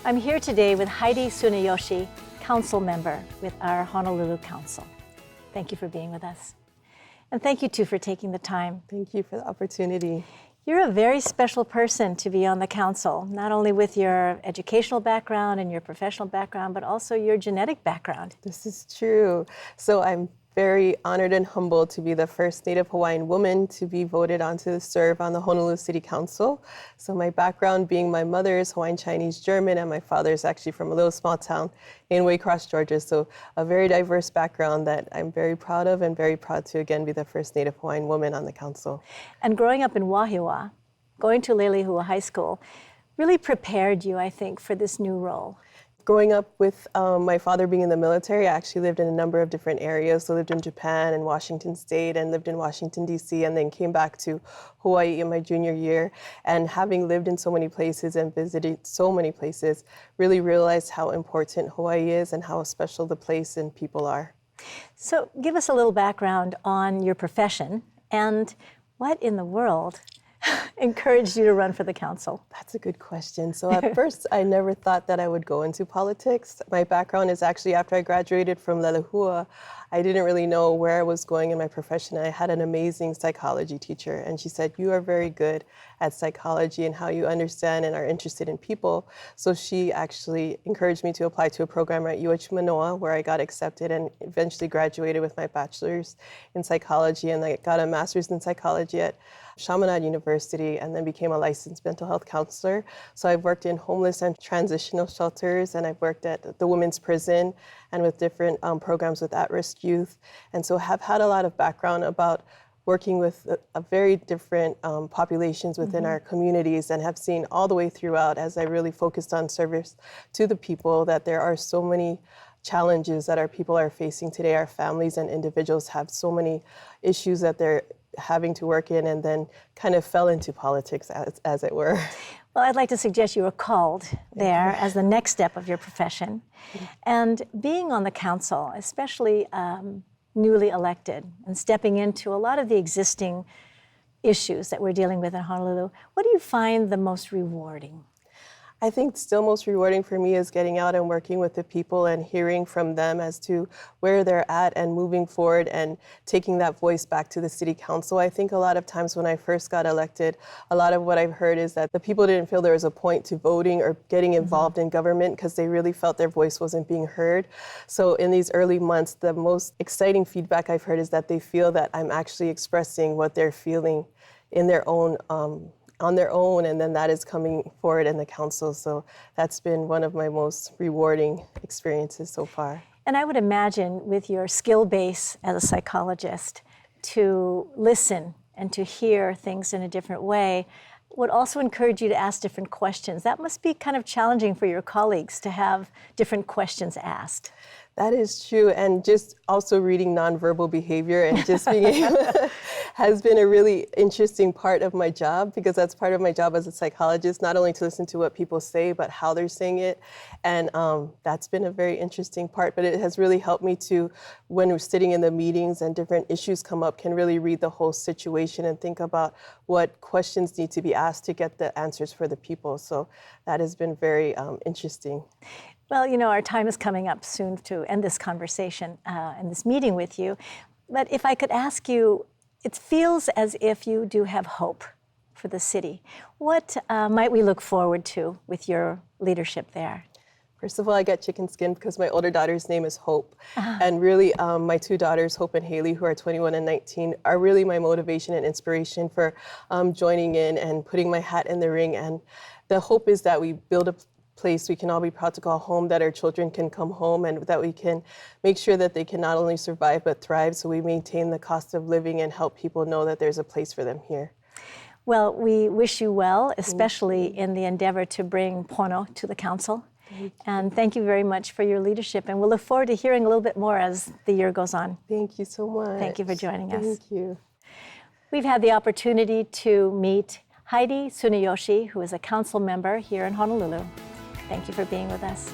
I'm here today with Heidi Tsuneyoshi, Council Member with our Honolulu Council. Thank you for being with us. And thank you too for taking the time. Thank you for the opportunity. You're a very special person to be on the council, not only with your educational background and your professional background, but also your genetic background. This is true. So I'm very honored and humbled to be the first Native Hawaiian woman to be voted on to serve on the Honolulu City Council. So my background being my mother is Hawaiian Chinese German and my father is actually from a little small town in Waycross, Georgia. So a very diverse background that I'm very proud of and very proud to again be the first Native Hawaiian woman on the council. And growing up in Wahiawa, going to Lelehua High School really prepared you, I think, for this new role. Growing up with my father being in the military, I actually lived in a number of different areas. So I lived in Japan and Washington State and lived in Washington, D.C., and then came back to Hawaii in my junior year. And having lived in so many places and visited so many places, really realized how important Hawaii is and how special the place and people are. So give us a little background on your profession and what in the world encouraged you to run for the council? That's a good question. So at first, I never thought that I would go into politics. My background is actually after I graduated from Lelehua, I didn't really know where I was going in my profession. I had an amazing psychology teacher, and she said, "You are very good at psychology and how you understand and are interested in people." So she actually encouraged me to apply to a program at UH Manoa, where I got accepted and eventually graduated with my bachelor's in psychology, and I got a master's in psychology at Chaminade University, and then became a licensed mental health counselor. So I've worked in homeless and transitional shelters, and I've worked at the women's prison and with different programs with at-risk youth. And so have had a lot of background about working with a very different populations within our communities, and have seen all the way throughout as I really focused on service to the people that there are so many challenges that our people are facing today. Our families and individuals have so many issues that they're having to work in, and then kind of fell into politics as it were. Well, I'd like to suggest you were called there as the next step of your profession. And being on the council, especially newly elected and stepping into a lot of the existing issues that we're dealing with in Honolulu, what do you find the most rewarding? I think still most rewarding for me is getting out and working with the people and hearing from them as to where they're at and moving forward and taking that voice back to the city council. I think a lot of times when I first got elected, a lot of what I've heard is that the people didn't feel there was a point to voting or getting involved in government because they really felt their voice wasn't being heard. So in these early months, the most exciting feedback I've heard is that they feel that I'm actually expressing what they're feeling in their own on their own, and then that is coming forward in the council. So that's been one of my most rewarding experiences so far. And I would imagine with your skill base as a psychologist, to listen and to hear things in a different way would also encourage you to ask different questions. That must be kind of challenging for your colleagues to have different questions asked. That is true, and just also reading nonverbal behavior and just being able has been a really interesting part of my job, because that's part of my job as a psychologist, not only to listen to what people say, but how they're saying it. And that's been a very interesting part, but it has really helped me to, when we're sitting in the meetings and different issues come up, can really read the whole situation and think about what questions need to be asked to get the answers for the people. So that has been very interesting. Well, you know, our time is coming up soon to end this conversation and this meeting with you. But if I could ask you, it feels as if you do have hope for the city. What might we look forward to with your leadership there? First of all, I get chicken skin because my older daughter's name is Hope. And really, my two daughters, Hope and Haley, who are 21 and 19, are really my motivation and inspiration for joining in and putting my hat in the ring. And the hope is that we build a place we can all be proud to call home, that our children can come home, and that we can make sure that they can not only survive but thrive, so we maintain the cost of living and help people know that there's a place for them here. Well, we wish you well, especially in the endeavor to bring pono to the council. And thank you very much for your leadership, and we'll look forward to hearing a little bit more as the year goes on. Thank you so much. Thank you for joining us. Thank you. We've had the opportunity to meet Heidi Tsuneyoshi, who is a council member here in Honolulu. Thank you for being with us.